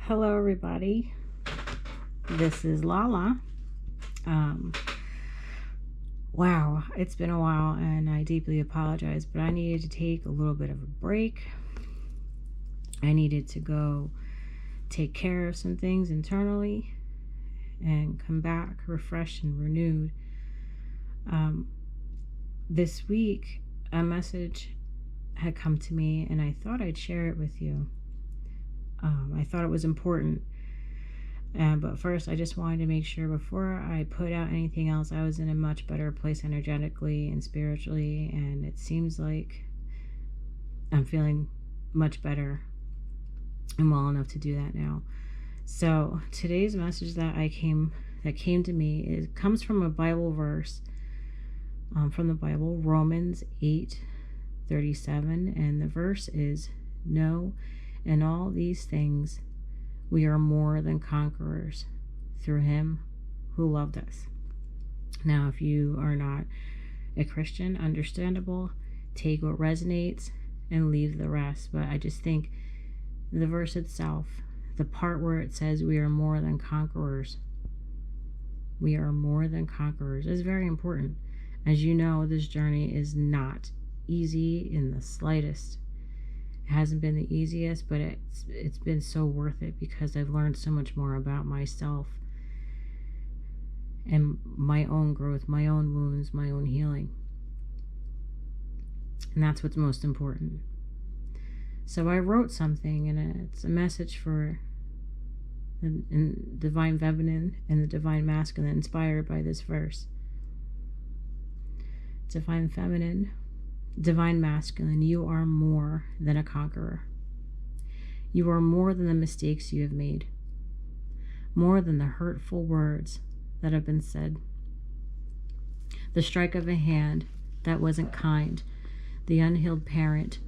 Hello, everybody. This is Lala. Um, wow, it's been a while and I deeply apologize, but I needed to take a little bit of a break. I needed to go take care of some things internally and come back refreshed and renewed. This week, a message had come to me and I thought I'd share it with you. I thought it was important. But first, I just wanted to make sure before I put out anything else, I was in a much better place energetically and spiritually, and it seems like I'm feeling much better and well enough to do that now. So today's message that came to me comes from a Bible verse, from the Bible, Romans 8:37, and the verse is, "No, in all these things we are more than conquerors through him who loved us." Now, if you are not a Christian, understandable, take what resonates and leave the rest. But I just think the verse itself, the part where it says we are more than conquerors, is very important. As you know, this journey is not easy in the slightest. It hasn't been the easiest, but it's been so worth it because I've learned so much more about myself and my own growth, my own wounds, my own healing. And that's what's most important. So I wrote something, and it's a message for the divine feminine and the divine masculine inspired by this verse. Divine feminine, divine masculine, you are more than a conqueror. You are more than the mistakes you have made, more than the hurtful words that have been said, the strike of a hand that wasn't kind, the unhealed parent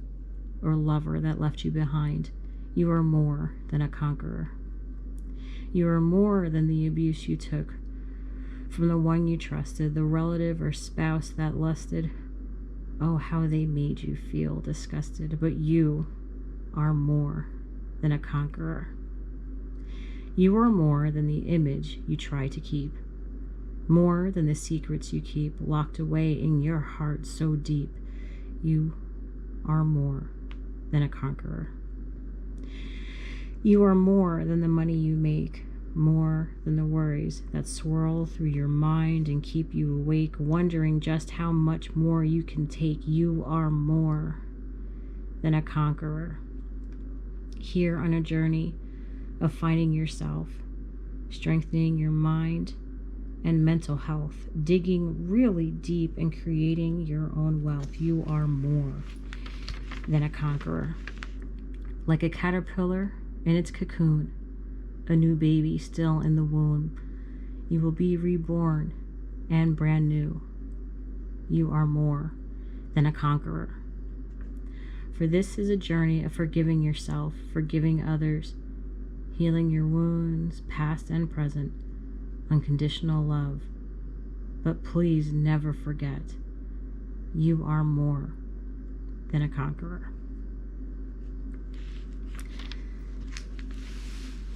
or lover that left you behind. You are more than a conqueror. You are more than the abuse you took from the one you trusted, the relative or spouse that lusted. Oh, how they made you feel disgusted. But you are more than a conqueror. You are more than the image you try to keep, more than the secrets you keep locked away in your heart so deep. You are more than a conqueror. You are more than the money you make, more than the worries that swirl through your mind and keep you awake, wondering just how much more you can take. You are more than a conqueror. Here on a journey of finding yourself, strengthening your mind and mental health, digging really deep and creating your own wealth. You are more than a conqueror. Like a caterpillar in its cocoon, a new baby still in the womb, you will be reborn and brand new. You are more than a conqueror. For this is a journey of forgiving yourself, forgiving others, healing your wounds, past and present, unconditional love. But please never forget, you are more than a conqueror.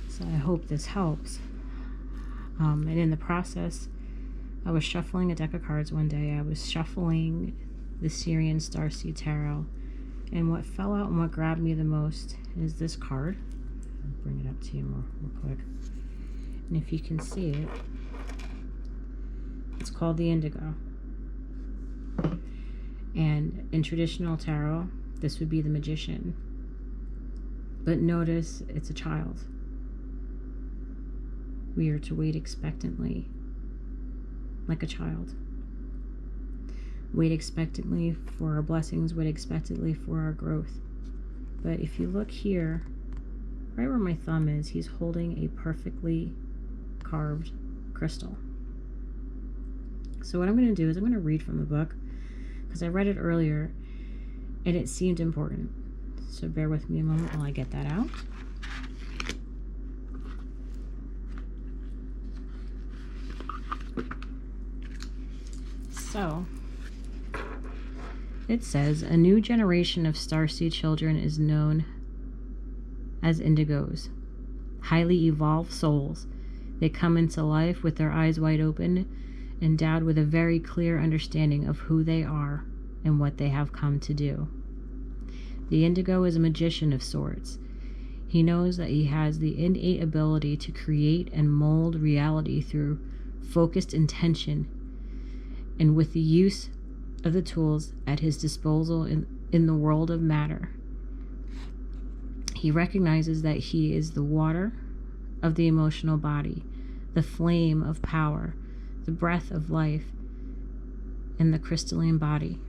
So I hope this helps. And in the process, I was shuffling a deck of cards one day. I was shuffling the Syrian Starseed Tarot. And what fell out and what grabbed me the most is this card. I'll bring it up to you real quick. And if you can see it, it's called the Indigo. And in traditional tarot, this would be the Magician. But notice it's a child. We are to wait expectantly, like a child. Wait expectantly for our blessings, wait expectantly for our growth. But if you look here, right where my thumb is, he's holding a perfectly carved crystal. So what I'm going to do is I'm going to read from the book, because I read it earlier and it seemed important. So bear with me a moment while I get that out. So, it says, a new generation of starseed children is known as indigos. highly evolved souls. They come into life with their eyes wide open, endowed with a very clear understanding of who they are and what they have come to do. The indigo is a magician of sorts. He knows that he has the innate ability to create and mold reality through focused intention and with the use of the tools at his disposal in the world of matter. He recognizes that he is the water of the emotional body, the flame of power, the breath of life, and the crystalline body.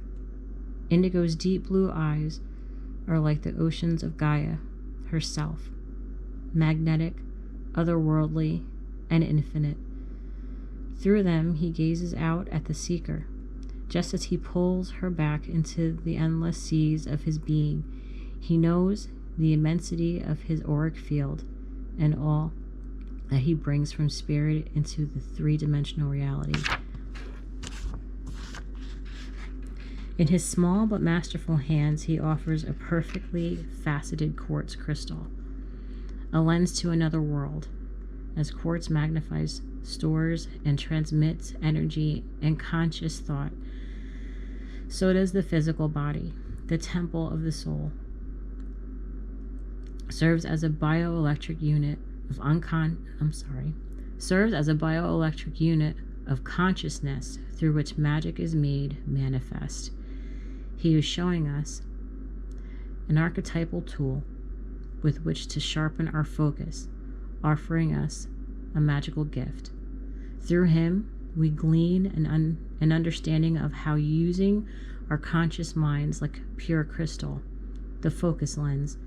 Indigo's deep blue eyes are like the oceans of Gaia herself, magnetic, otherworldly, and infinite. Through them, he gazes out at the seeker, just as he pulls her back into the endless seas of his being. He knows the immensity of his auric field and all that he brings from spirit into the three-dimensional reality. In his small but masterful hands, he offers a perfectly faceted quartz crystal, a lens to another world. As quartz magnifies, stores, and transmits energy and conscious thought, so does the physical body. The temple of the soul serves as a bioelectric unit of consciousness through which magic is made manifest. He is showing us an archetypal tool with which to sharpen our focus, offering us a magical gift. Through him, we glean an understanding of how using our conscious minds like pure crystal, the focus lens,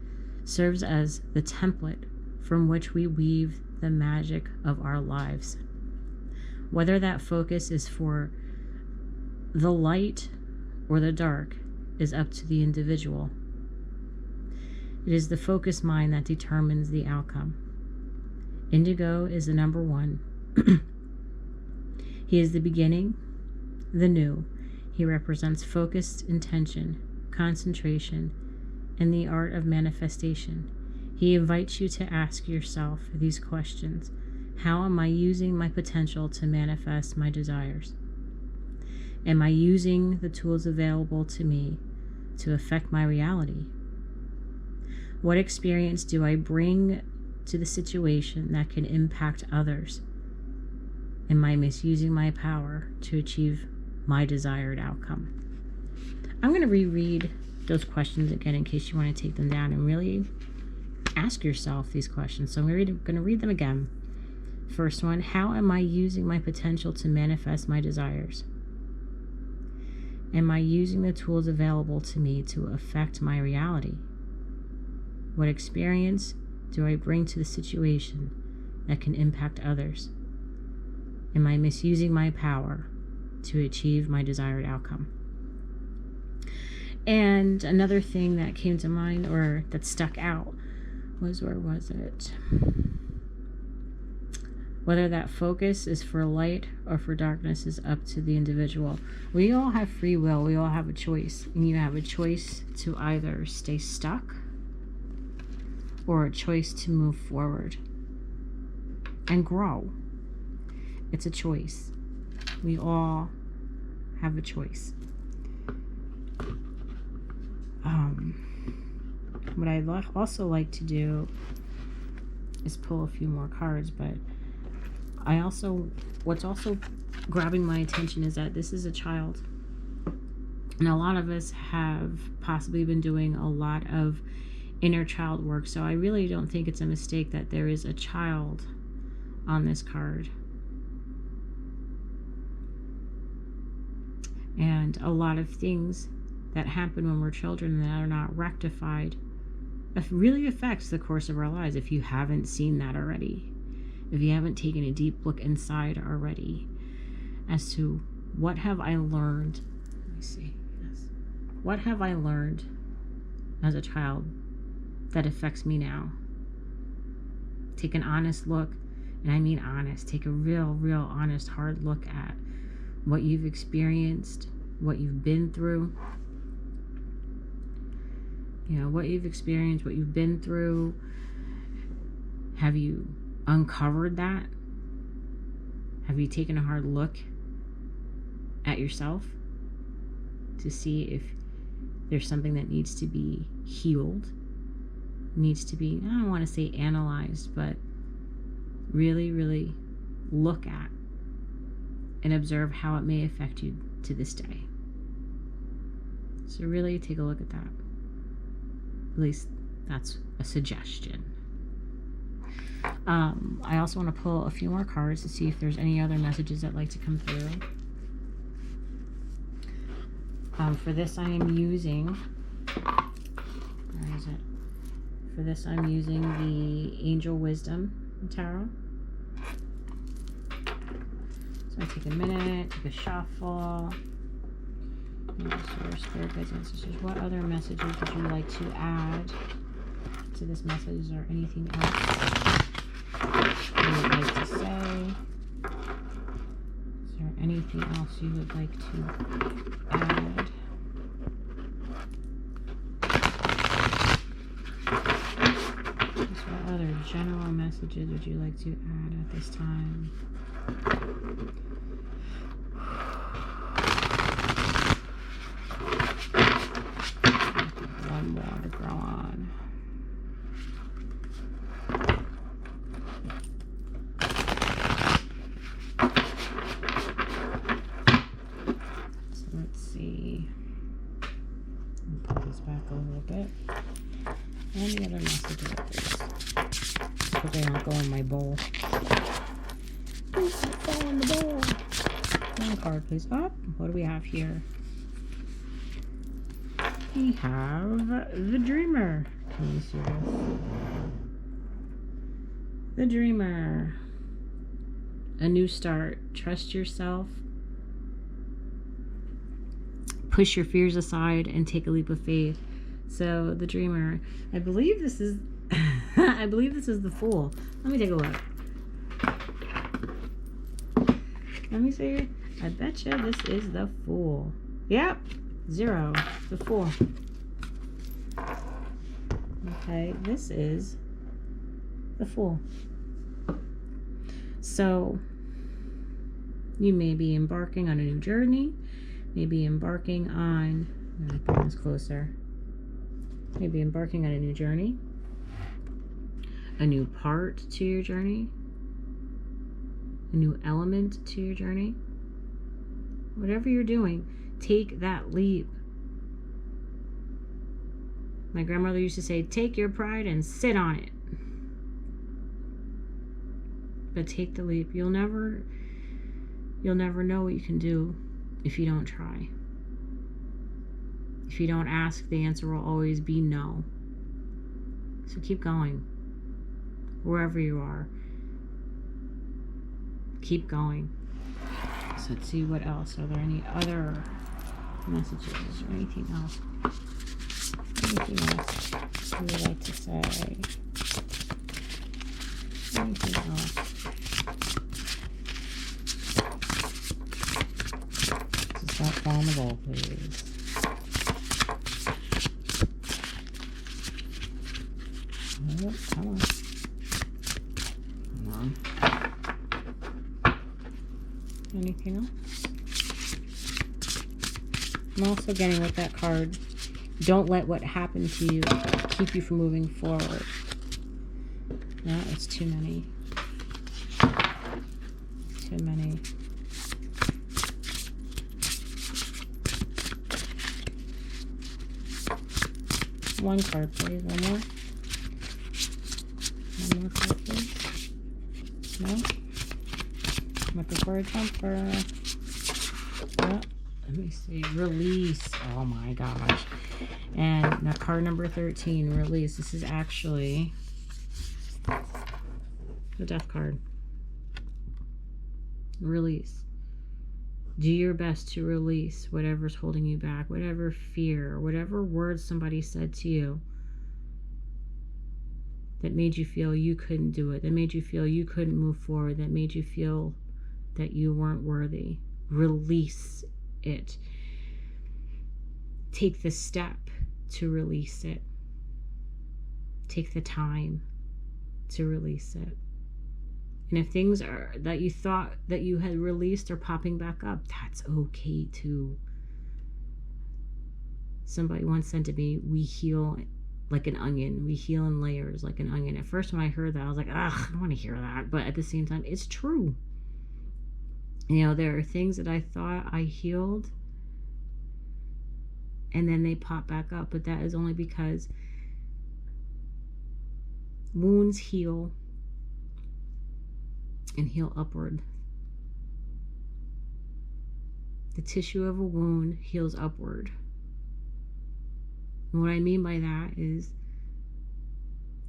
serves as the template from which we weave the magic of our lives. Whether that focus is for the light or the dark is up to the individual. It is the focused mind that determines the outcome. Indigo is the number one. He is the beginning, the new. He represents focused intention, concentration, and the art of manifestation. He invites you to ask yourself these questions. How am I using my potential to manifest my desires? Am I using the tools available to me to affect my reality? What experience do I bring to the situation that can impact others? Am I misusing my power to achieve my desired outcome? I'm going to reread those questions again in case you want to take them down and really ask yourself these questions. So I'm going to read them again. First one, how am I using my potential to manifest my desires? Am I using the tools available to me to affect my reality? What experience do I bring to the situation that can impact others? Am I misusing my power to achieve my desired outcome? And another thing that came to mind, or that stuck out, was, where was it? Whether that focus is for light or for darkness is up to the individual. We all have free will. We all have a choice. And you have a choice to either stay stuck or a choice to move forward and grow. It's a choice. We all have a choice. What I also like to do is pull a few more cards, but what's also grabbing my attention is that this is a child. And a lot of us have possibly been doing a lot of inner child work. So I really don't think it's a mistake that there is a child on this card. And a lot of things that happen when we're children that are not rectified, it really affects the course of our lives if you haven't seen that already. If you haven't taken a deep look inside already as to what have I learned, let me see, yes. What have I learned as a child that affects me now? Take an honest look, and I mean honest, take a real honest, hard look at what you've experienced, what you've been through. You know, what you've experienced, what you've been through, Have you uncovered that? Have you taken a hard look at yourself to see if there's something that needs to be healed, needs to be, I don't want to say analyzed, but really, really look at and observe how it may affect you to this day. So really take a look at that. At least that's a suggestion. I also want to pull a few more cards to see if there's any other messages that like to come through. For this I am using, where is it? For this I'm using the Angel Wisdom Tarot. So I take a minute, take a shuffle. Spirit guides, ancestors. What other messages would you like to add to this message? Is there anything else you would like to say? Is there anything else you would like to add? Just what other general messages would you like to add at this time? One more to grow on. So let's see. Pull this back a little bit. Any other messages, please? Hope they don't go in my bowl. Please don't fall in the bowl. One card, please. Up. What do we have here? We have the Dreamer. Can you see this? The Dreamer. A new start. Trust yourself. Push your fears aside and take a leap of faith. So the Dreamer. I believe this is I believe this is the Fool. Let me take a look. Let me see. I bet you this is the Fool. Yep. 0. The Fool. Okay, this is the Fool. So you may be embarking on a new journey. Maybe embarking on, I'm going to bring this closer. Maybe embarking on a new journey. A new part to your journey. A new element to your journey. Whatever you're doing, take that leap. My grandmother used to say, take your pride and sit on it. But take the leap. You'll never know what you can do if you don't try. If you don't ask, the answer will always be no. So keep going. Wherever you are. Keep going. So let's see what else. Are there any other messages or anything else? Anything else you would like to say? Anything else? Just not fall in the bowl, please. Oh, come on. Come on. Anything else? I'm also getting with that card, don't let what happened to you keep you from moving forward. No, it's too many. Too many. One card, please. One more. One more card, please. No? Looking for a jumper. Oh, let me see. Release. Oh my gosh. And now card number 13, release. This is actually the Death card. Release. Do your best to release whatever's holding you back, whatever fear, whatever words somebody said to you that made you feel you couldn't do it, that made you feel you couldn't move forward, that made you feel that you weren't worthy. Release it. Take the step to release it. Take the time to release it. And if things are that you thought that you had released are popping back up, that's okay too. Somebody once said to me, we heal like an onion. We heal in layers like an onion. At first when I heard that, I was like, ugh, I don't want to hear that. But at the same time, it's true. You know, there are things that I thought I healed and then they pop back up. But that is only because wounds heal and heal upward. The tissue of a wound heals upward. And what I mean by that is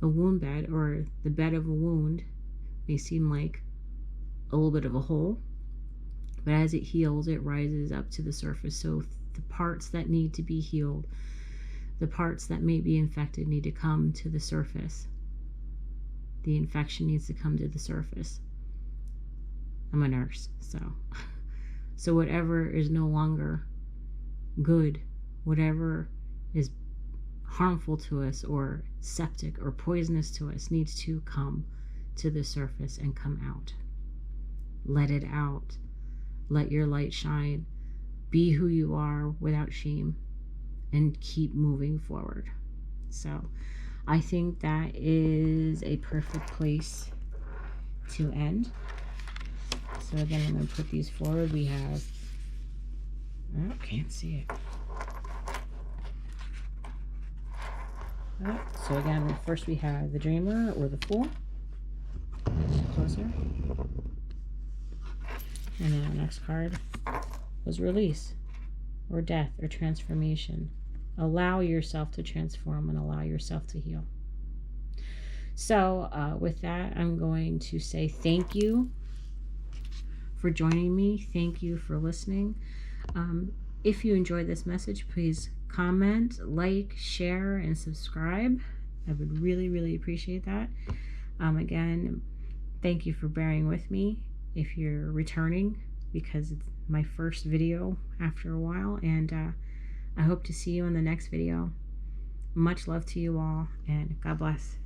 a wound bed, or the bed of a wound, may seem like a little bit of a hole, but as it heals, it rises up to the surface. So the parts that need to be healed, the parts that may be infected, need to come to the surface. The infection needs to come to the surface. I'm a nurse, so whatever is no longer good, whatever is harmful to us or septic or poisonous to us, needs to come to the surface and come out. Let it out. Let your light shine. Be who you are without shame and keep moving forward. So I think that is a perfect place to end. So again, I'm going to put these forward. We have, oh, can't see it. So again, first we have the Dreamer or the Fool. Closer. And then our next card was Release, or Death, or Transformation. Allow yourself to transform and allow yourself to heal. So with that, I'm going to say thank you for joining me. Thank you for listening. If you enjoyed this message, please comment, like, share, and subscribe. I would really, really appreciate that. Again, thank you for bearing with me if you're returning, because it's my first video after a while, and I hope to see you in the next video. Much love to you all, and God bless.